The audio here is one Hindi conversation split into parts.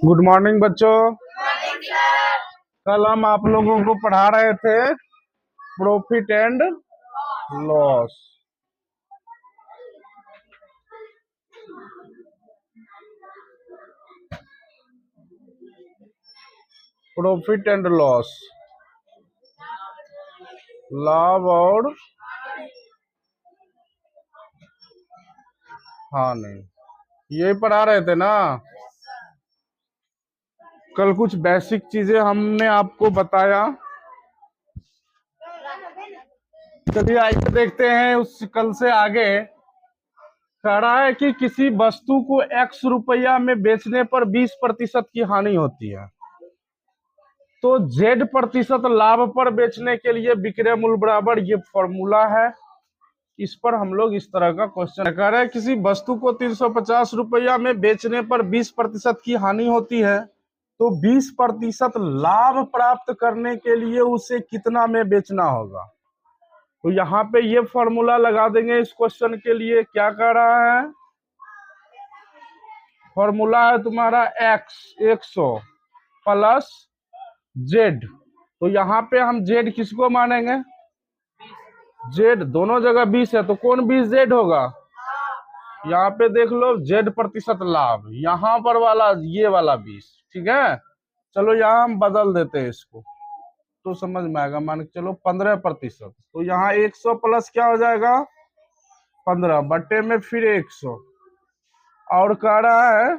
गुड मॉर्निंग बच्चों। कल हम आप लोगों को पढ़ा रहे थे profit and loss. Profit and loss, लाभ और हानि, यही पढ़ा रहे थे ना। कल कुछ बेसिक चीजें हमने आपको बताया। चलिए आइए देखते हैं उस कल से आगे। कह रहा है कि किसी वस्तु को X रुपया में बेचने पर 20% की हानि होती है, तो Z% लाभ पर बेचने के लिए विक्रय मूल्य बराबर, ये फॉर्मूला है। इस पर हम लोग इस तरह का क्वेश्चन कर रहे हैं। किसी वस्तु को 350 रुपया में बेचने पर 20% की हानि होती है, तो 20% लाभ प्राप्त करने के लिए उसे कितना में बेचना होगा। तो यहाँ पे ये फॉर्मूला लगा देंगे इस क्वेश्चन के लिए। क्या कह रहा है, फॉर्मूला है तुम्हारा x 100 प्लस z। तो यहाँ पे हम z किसको मानेंगे, z दोनों जगह 20 है, तो कौन 20 z होगा। यहाँ पे देख लो Z% लाभ, यहाँ पर वाला ये वाला 20, ठीक है। चलो यहाँ हम बदल देते हैं इसको तो समझ में आएगा। मान के चलो 15%, तो यहाँ 100 प्लस क्या हो जाएगा 15 बट्टे में फिर 100, और कह रहा है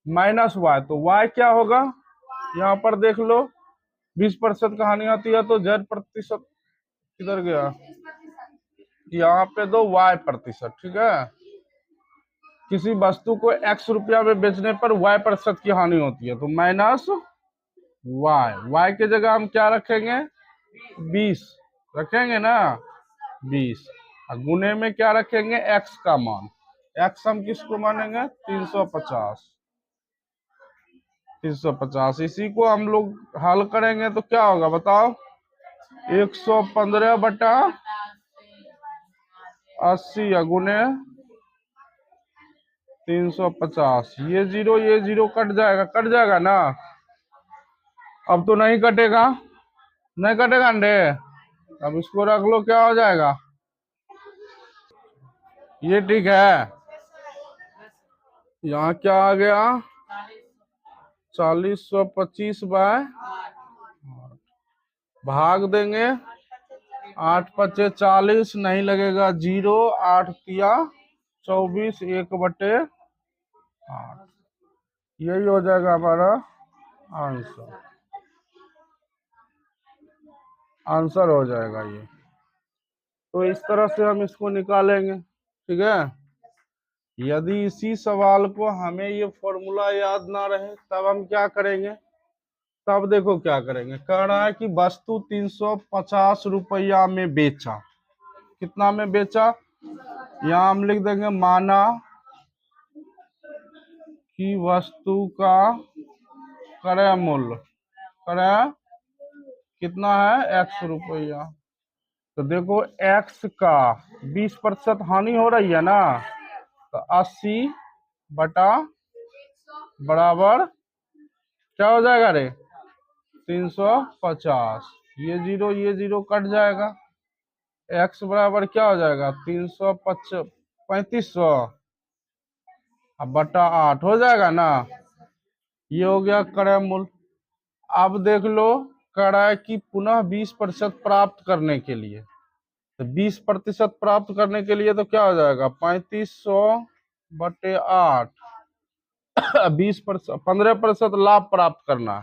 माइनस y, तो y क्या होगा, यहाँ पर देख लो 20% का हानि आती है, तो Z% किधर गया, यहाँ पे दो Y%, ठीक है। किसी वस्तु को X रुपया में बेचने पर Y% की हानि होती है, तो माइनस y के जगह हम क्या रखेंगे 20 रखेंगे ना, 20, और गुने में क्या रखेंगे x का मान। x हम किसको मानेंगे 350। इसी को हम लोग हल करेंगे तो क्या होगा बताओ, 115 बटा 80 गुने 350। ये जीरो कट जाएगा ना। अब तो नहीं कटेगा, नहीं कटेगा अंडे। अब इसको रख लो, क्या हो जाएगा, ये ठीक है। यहाँ क्या आ गया 4025 बाय भाग देंगे 8 पचे 40, नहीं लगेगा 0, 8 तिया 24, 1/8, यही हो जाएगा हमारा आंसर हो जाएगा ये। तो इस तरह से हम इसको निकालेंगे, ठीक है। यदि इसी सवाल को हमें ये फॉर्मूला याद ना रहे तब हम क्या करेंगे, तब देखो क्या करेंगे। कह रहा है कि वस्तु 350 रुपया में बेचा, कितना में बेचा, यहाँ हम लिख देंगे माना कि वस्तु का क्रय मूल्य, क्रय कितना है x रुपया। तो देखो x का 20% हानि हो रही है ना, तो 80 बटा बराबर क्या हो जाएगा रे 350। ये जीरो कट जाएगा, x बराबर क्या हो जाएगा 3500 अब बटा 8 हो जाएगा ना। ये हो गया क्रय मूल्य। अब देख लो क्रय की पुनः 20% प्राप्त करने के लिए, तो 20% प्राप्त करने के लिए तो क्या हो जाएगा 3500 बटे 8, 20% 15% लाभ प्राप्त करना है,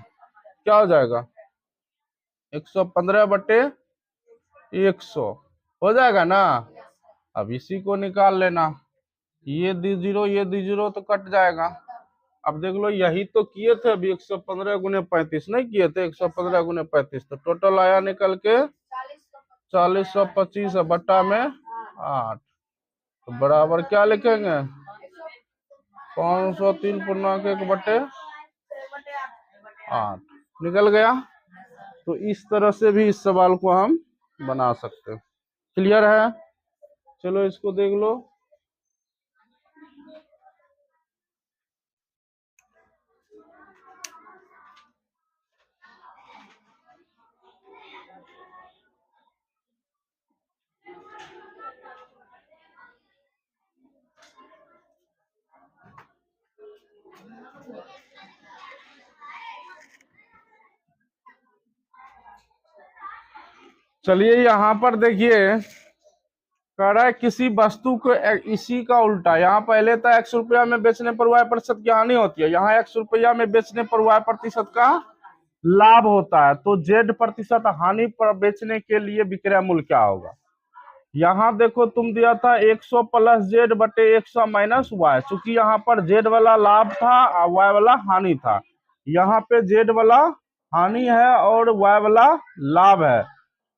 क्या हो जाएगा 115 बटे 100 हो जाएगा ना। अब इसी को निकाल लेना, ये दी जीरो तो कट जाएगा। अब देख लो यही तो किए थे अभी, 115 गुने 35 नहीं किए थे, 115 गुने 35, तो टोटल आया निकल के 4025 बट्टा में 8, तो बराबर क्या लिखेंगे 503 पूर्णांक 1 बटे 8 निकल गया। तो इस तरह से भी इस सवाल को हम बना सकते हैं। क्लियर है, चलो इसको देख लो। चलिए यहाँ पर देखिए, कह रहा है किसी वस्तु को इसी का उल्टा, यहाँ पहले था X रुपया में बेचने पर Y% की हानि होती है, यहाँ X रुपया में बेचने पर Y% का लाभ होता है। तो Z% हानि पर बेचने के लिए विक्रय मूल्य क्या होगा। यहाँ देखो तुम दिया था 100 प्लस Z बटे 100 माइनस Y, चूंकि यहाँ पर Z वाला लाभ था और Y वाला हानि था, यहाँ पे Z वाला हानि है और Y वाला लाभ है,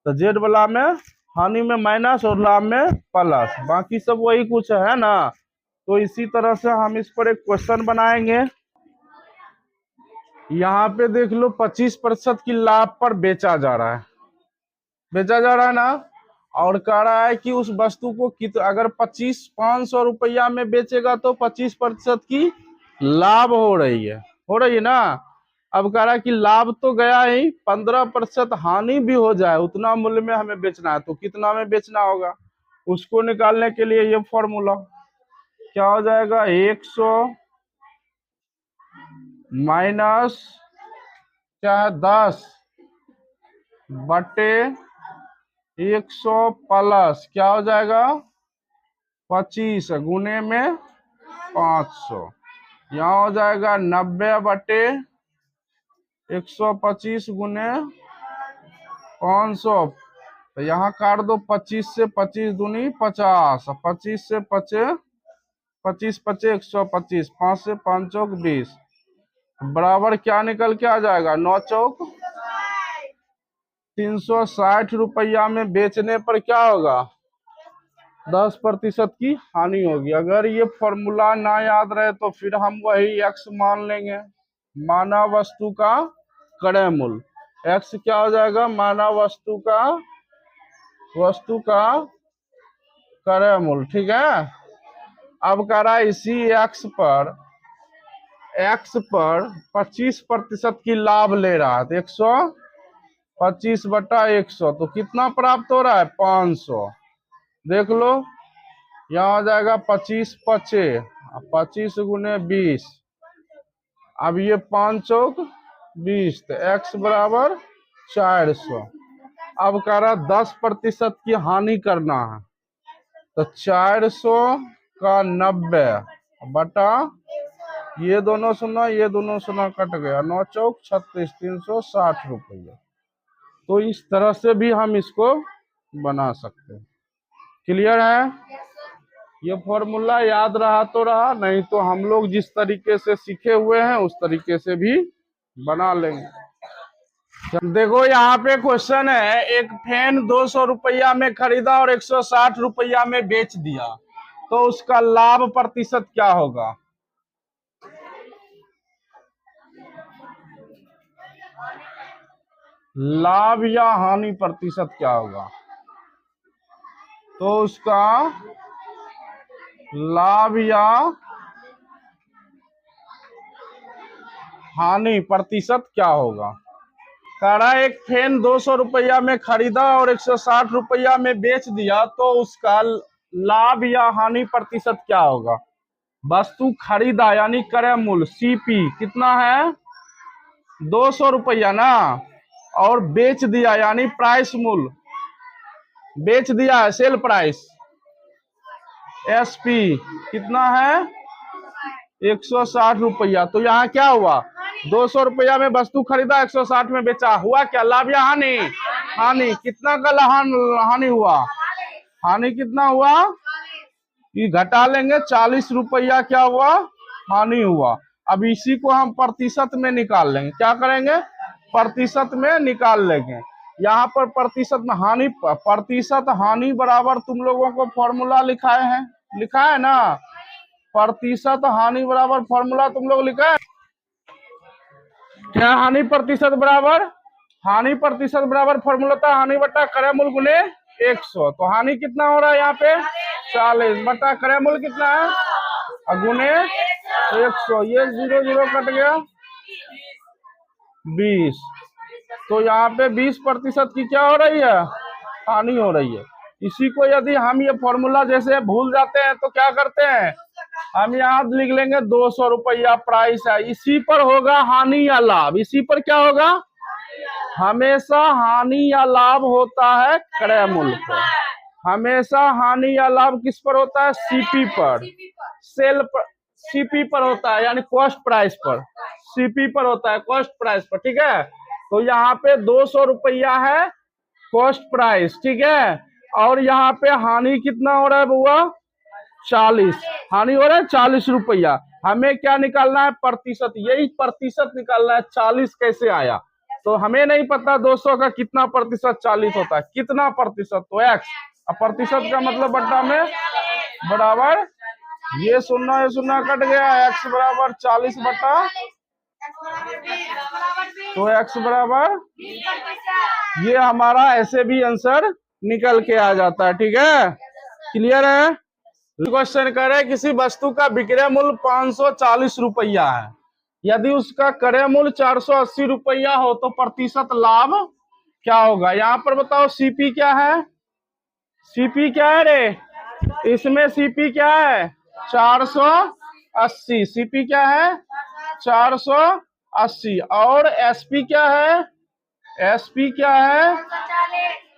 तो Z वाला में हानि में माइनस और लाभ में प्लस, बाकी सब वही कुछ है ना। तो इसी तरह से हम इस पर एक क्वेश्चन बनाएंगे। यहाँ पे देख लो 25% की लाभ पर बेचा जा रहा है ना, और कह रहा है कि उस वस्तु को अगर 500 रुपया में बेचेगा तो 25% की लाभ हो रही है ना। अब कह रहा है कि लाभ तो गया ही, 15% हानि भी हो जाए, उतना मूल्य में हमें बेचना है, तो कितना में बेचना होगा, उसको निकालने के लिए ये फॉर्मूला क्या हो जाएगा, 100 माइनस चाहे 10 बटे 100 प्लस क्या हो जाएगा 25 गुने में 500, यहाँ हो जाएगा 90 बटे 125 गुने 500, तो यहाँ काट दो 25 से, 25 दूनी 50, 25 से 25 25 25 125, 5 से 5 चौक 20, बराबर क्या निकल के आ जाएगा 9 चौक 360 रुपया में बेचने पर क्या होगा 10% की हानि होगी। अगर ये फॉर्मूला ना याद रहे तो फिर हम वही x मान लेंगे, माना वस्तु का क्रय मूल्य, x क्या हो जाएगा माना वस्तु का क्रय मूल्य, ठीक है। अब कह रहा है इसी x पर 25% की लाभ ले रहा है, तो 125 बटा 100, तो कितना प्राप्त हो रहा है 500, देख लो यहाँ आ जाएगा 25 पचे 25 गुने 20, अब ये 5 चौक 20, तो x बराबर 400। अब कह रहा 10% की हानि करना है, तो 400 का 90 बटा ये दोनों सुना कट गया, 9 चौक 36, 360 रुपया। तो इस तरह से भी हम इसको बना सकते हैं। क्लियर है, ये फॉर्मूला याद रहा तो रहा, नहीं तो हम लोग जिस तरीके से सीखे हुए हैं उस तरीके से भी बना लेंगे। देखो यहाँ पे क्वेश्चन है, एक फैन 200 रुपया में खरीदा और 160 रुपया में बेच दिया, तो उसका लाभ प्रतिशत क्या होगा। लाभ या हानि प्रतिशत क्या होगा, तो उसका लाभ या हानि प्रतिशत क्या होगा। कह रहा है एक फैन 200 रुपया में खरीदा और 160 रुपया में बेच दिया, तो उसका लाभ या हानि प्रतिशत क्या होगा। वस्तु खरीदा यानी क्रय मूल्य CP कितना है 200 रुपया ना, और बेच दिया यानी प्राइस मूल्य, बेच दिया है सेल प्राइस SP कितना है 160 रुपया। तो यहाँ क्या हुआ 200 रुपया में वस्तु खरीदा 160 में बेचा, हुआ क्या लाभ या हानि, हानि कितना का हानि हुआ, हानि कितना हुआ, ये घटा लेंगे 40 रुपया क्या हुआ हानि हुआ। अब इसी को हम प्रतिशत में निकाल लेंगे, क्या करेंगे प्रतिशत में निकाल लेंगे। यहाँ पर प्रतिशत में हानि, प्रतिशत हानि बराबर तुम लोगों को फॉर्मूला लिखा है ना, प्रतिशत हानि बराबर फॉर्मूला तुम लोग लिखा है क्या, हानि प्रतिशत बराबर फॉर्मूला था हानि बटा क्रय मूल्य गुने 100, तो हानि कितना हो रहा है यहाँ पे 40 बटा क्रय मूल्य कितना है गुने 100, ये 0 0 कट गया 20, तो यहाँ पे 20% की क्या हो रही है हानि हो रही है। इसी को यदि हम ये फॉर्मूला जैसे भूल जाते हैं तो क्या करते हैं हम यहाँ लिख लेंगे 200 रुपया प्राइस है। इसी पर होगा हानि या लाभ, इसी पर क्या होगा, हमेशा हानि या लाभ होता है क्रय मूल्य पर। हमेशा हानि या लाभ किस पर होता है, सीपी पर, सेल पर, सीपी पर होता है, यानी कॉस्ट प्राइस पर, सीपी पर होता है, कॉस्ट प्राइस पर। ठीक है, तो यहाँ पे 200 रुपया है कॉस्ट प्राइस, ठीक है, और यहाँ पे हानि कितना हो रहा है बुआ, 40, हानि हो रहा है 40 रुपया। हमें क्या निकालना है, प्रतिशत, यही प्रतिशत निकालना है। 40 कैसे आया, तो हमें नहीं पता 200 का कितना प्रतिशत 40 होता है, कितना प्रतिशत, तो x, अब प्रतिशत का मतलब बट्टा में बराबर, ये शून्य कट गया, x बराबर 40 बटा, तो x बराबर, ये हमारा ऐसे भी आंसर निकल के आ जाता है। ठीक है, क्लियर है। क्वेश्चन करे किसी वस्तु का विक्रय मूल्य 540 रुपया है, यदि उसका क्रय मूल्य 480 रुपया हो तो प्रतिशत लाभ क्या होगा। यहाँ पर बताओ सीपी क्या है, सीपी क्या है रे, इसमें सीपी क्या है 480, सीपी क्या है 480, और एसपी क्या है, एसपी क्या है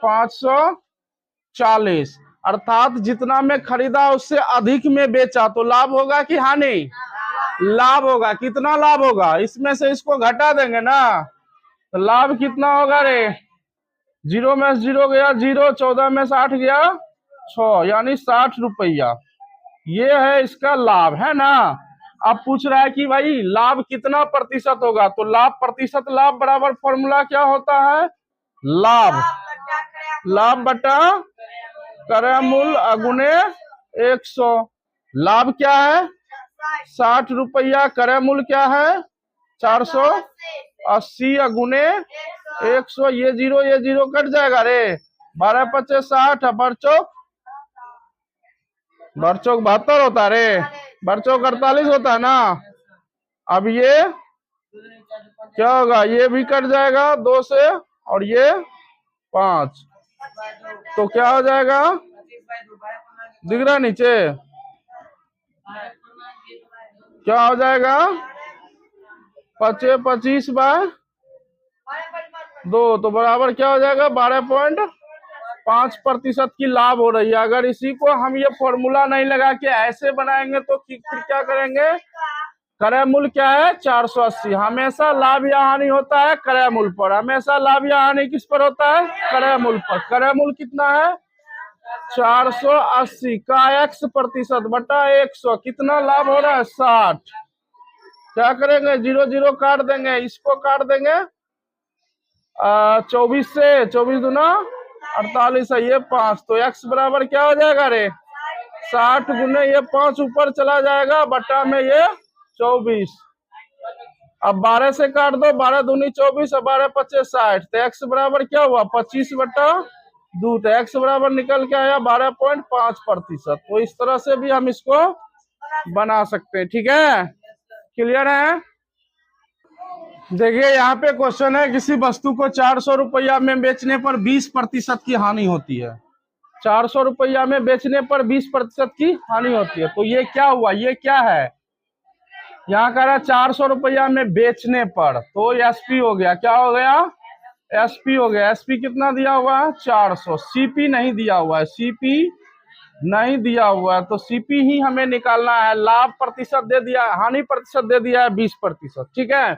540, अर्थात जितना में खरीदा उससे अधिक में बेचा तो लाभ होगा कि हानि, लाभ होगा। कितना लाभ होगा, इसमें से इसको घटा देंगे ना, तो लाभ कितना होगा रे, 0 में 0 गया 0, 14 में 60 गया 6, यानी 60 रुपया, ये है इसका लाभ, है ना। अब पूछ रहा है कि भाई लाभ कितना प्रतिशत होगा, तो लाभ प्रतिशत लाभ बराबर फॉर्मूला क्या होता है, लाभ, लाभ बटा क्रय मूल्य अगुने 100। लाभ क्या है 60 रुपया, क्रय मूल्य क्या है 480 अगुने 100, ये जीरो कट जाएगा रे, 12 25 60, बरचौक 72 होता रे, बरचौक 48 होता है ना। अब ये क्या होगा, ये भी कट जाएगा 2 से, और ये 5, तो क्या हो जाएगा, दिख रहा नीचे, क्या हो जाएगा 25 बाय 2, तो बराबर क्या हो जाएगा 12.5% की लाभ हो रही है। अगर इसी को हम ये फॉर्मूला नहीं लगा के ऐसे बनाएंगे तो फिर क्या करेंगे, क्रय मूल्य क्या है 480, हमेशा लाभ या हानि होता है क्रय मूल्य पर, हमेशा लाभ या हानि किस पर होता है, क्रय मूल्य पर। क्रय मूल्य कितना है 480 का x% बटा 100, कितना लाभ हो रहा है 60, क्या करेंगे 0 काट देंगे, इसको काट देंगे 24 से, 24 दूना 48 है, ये 5, तो x बराबर क्या हो जाएगा रे 60 गुने ये 5 ऊपर चला जाएगा बटा में ये 24, अब 12 से काट दो, 12 दूनी 24 और 12 25 60, तो x बराबर क्या हुआ 25 बटा 2, तो x बराबर निकल के आया 12.5%। तो इस तरह से भी हम इसको बना सकते हैं। ठीक है, क्लियर है। देखिए यहाँ पे क्वेश्चन है, किसी वस्तु को 400 रुपया में बेचने पर 20% की हानि होती है, 400 रुपया में बेचने पर 20% की हानि होती है, तो ये क्या हुआ, ये क्या है, यहाँ कह रहा है 400 रुपया में बेचने पर, तो एसपी हो गया, क्या हो गया एसपी हो गया, एसपी कितना दिया हुआ है 400, सीपी नहीं दिया हुआ है, सीपी नहीं दिया हुआ है, तो सीपी ही हमें निकालना है। लाभ प्रतिशत दे दिया है, हानि प्रतिशत दे दिया है 20%। ठीक है,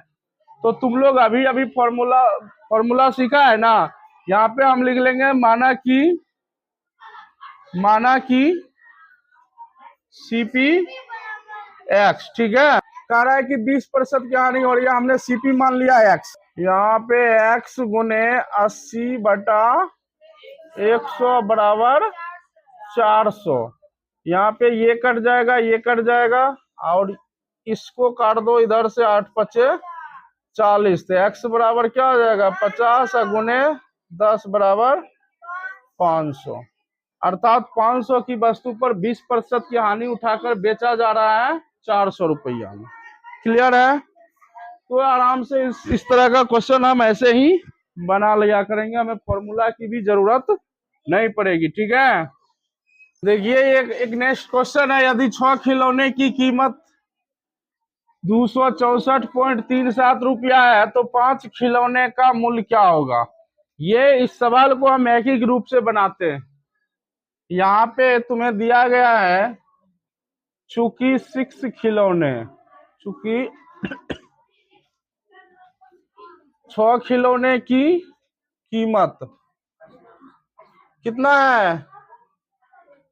तो तुम लोग अभी अभी फॉर्मूला सीखा है ना, यहाँ पे हम लिख लेंगे माना कि सीपी एक्स, ठीक है, कह रहा है कि 20% की हानि हो रही है, हमने सीपी मान लिया एक्स, यहाँ पे एक्स गुने 80 बटा 100 बराबर 400, यहाँ पे ये कट जाएगा, ये कट जाएगा, और इसको काट दो इधर से, 8 5 40, तो x बराबर क्या हो जाएगा 50 गुने 10 बराबर 500, अर्थात 500 की वस्तु पर 20% की हानि उठाकर बेचा जा रहा है 400 रुपया में। क्लियर है, तो आराम से इस तरह का क्वेश्चन हम ऐसे ही बना लिया करेंगे, हमें फॉर्मूला की भी जरूरत नहीं पड़ेगी। ठीक है, देखिए एक एक नेक्स्ट क्वेश्चन है, यदि 6 खिलौने की कीमत 264.37 है तो 5 खिलौने का मूल्य क्या होगा। ये इस सवाल को हम एक ही ग्रुप से बनाते हैं। यहाँ पे तुम्हें दिया गया है चूंकि 6 खिलौने, चूंकि 6 खिलौने की कीमत कितना है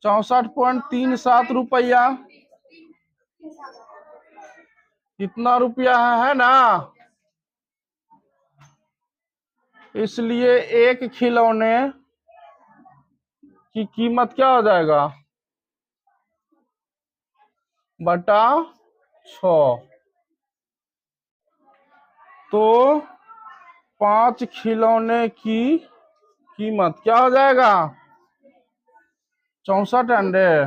64.37 रुपया, कितना रुपया है ना। इसलिए एक खिलौने की कीमत क्या हो जाएगा बटा 6, तो 5 खिलौने की कीमत क्या हो जाएगा 64 अंडे,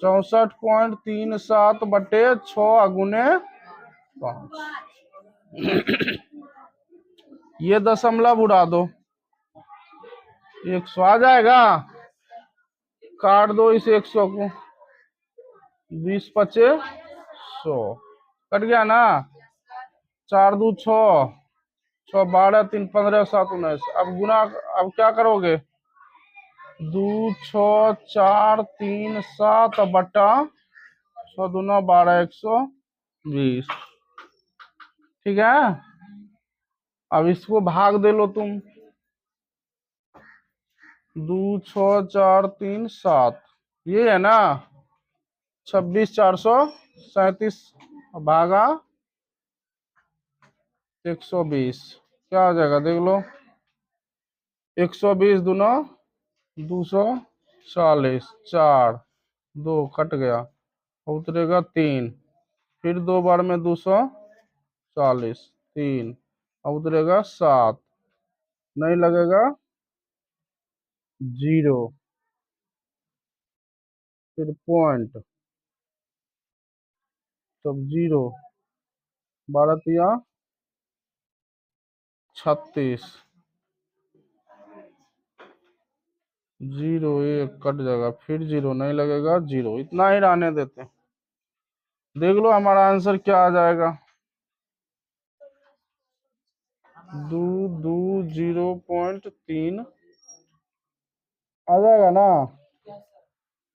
64.37 बटे 6 गुने 5। ये दशमलव उड़ा दो, 100 आ जाएगा, काट दो इस 100 को, 20 पचे 100, कट गया ना। 4 2 6, 6 12 3 15 7 19। अब गुना, अब क्या करोगे 2 6 4 3 7 बटा 6 दूना 12 120, ठीक है। अब इसको भाग दे लो तुम, 2 6 4 3 7, ये है ना 26 437 भागा 120, क्या हो जाएगा देख लो, 120 दूना 240, 4 2 कट गया, उतरेगा 3, फिर 2 बार में 240, 3 अब उतरेगा 7, नहीं लगेगा 0, फिर पॉइंट, तब 0, 12 तिया 36, 0 1 कट जाएगा, फिर 0 नहीं लगेगा 0, इतना ही रहने देते। देख लो हमारा आंसर क्या आ जाएगा, 220.3 आ जाएगा ना,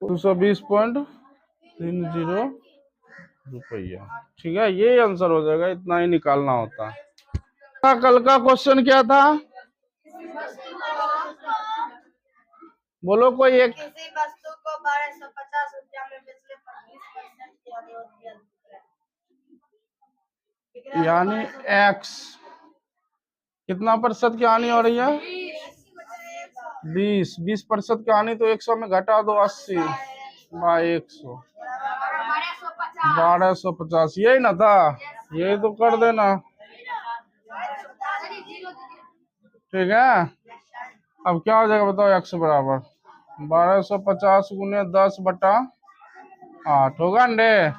220.30 रुपया, ठीक है। ये आंसर हो जाएगा, इतना ही निकालना होता है। कल का क्वेश्चन क्या था, बोलो कोई एक। किसी वस्तु को 1250 रुपया में बेचने पर 20% की हानि होती है, यानी x कितना प्रतिशत की हानि हो रही है 20% की हानि, तो 100 में घटा दो 80 बाई 100, 1250, यही ना था, यही तो कर देना, ठीक है। अब क्या हो जाएगा बताओ, x बराबर 1250 गुने 10 बटा 8 होगा अंडे,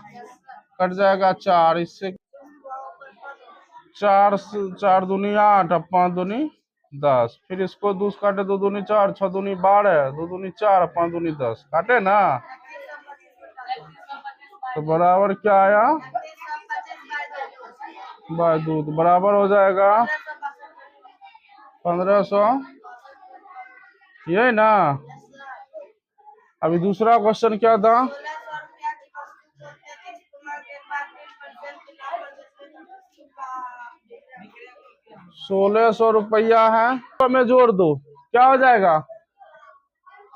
कट जाएगा 4, इससे 4 4 दूनी 8, 5 दूनी 10, फिर इसको 2 काटे, 2 दूनी 4, 6 दूनी 12, 2 दूनी 4, 5 दूनी 10, काटे ना, तो बराबर क्या आया बाय 2, तो बराबर हो जाएगा 1500, यही ना। अभी दूसरा क्वेश्चन क्या था, 1600 रुपया है, में जोड़ दो क्या हो जाएगा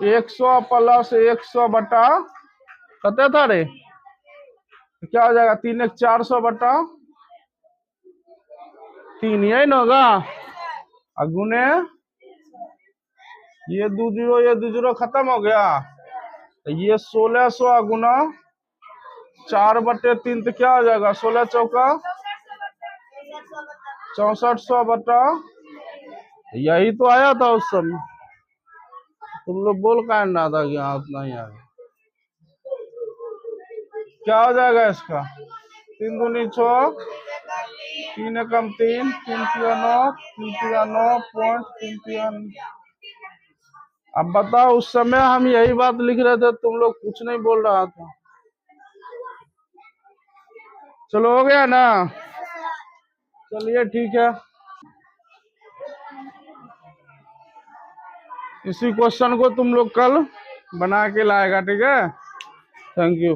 100 प्लस 100 बटा कते था रे, क्या हो जाएगा 3 1 400 बटा 3, यही ना होगा। गुने ये 2 जीरो खत्म हो गया, ये 1600 गुना 4/3, तो क्या हो जाएगा 16 चौका 6400 बटा, यही तो आया था उस समय, तुम लोग बोल का ना था कि हाँ उतना ही आया। क्या हो जाएगा इसका 3 दूनी 6, तीन एकम तीन, तीन तिया नौ, तीन तिया नौ पॉइंट, तीन तिया। अब बताओ, उस समय हम यही बात लिख रहे थे, तुम लोग कुछ नहीं बोल रहा था। चलो हो गया ना, चलिए ठीक है। इसी क्वेश्चन को तुम लोग कल बना के लाएगा, ठीक है। Thank you.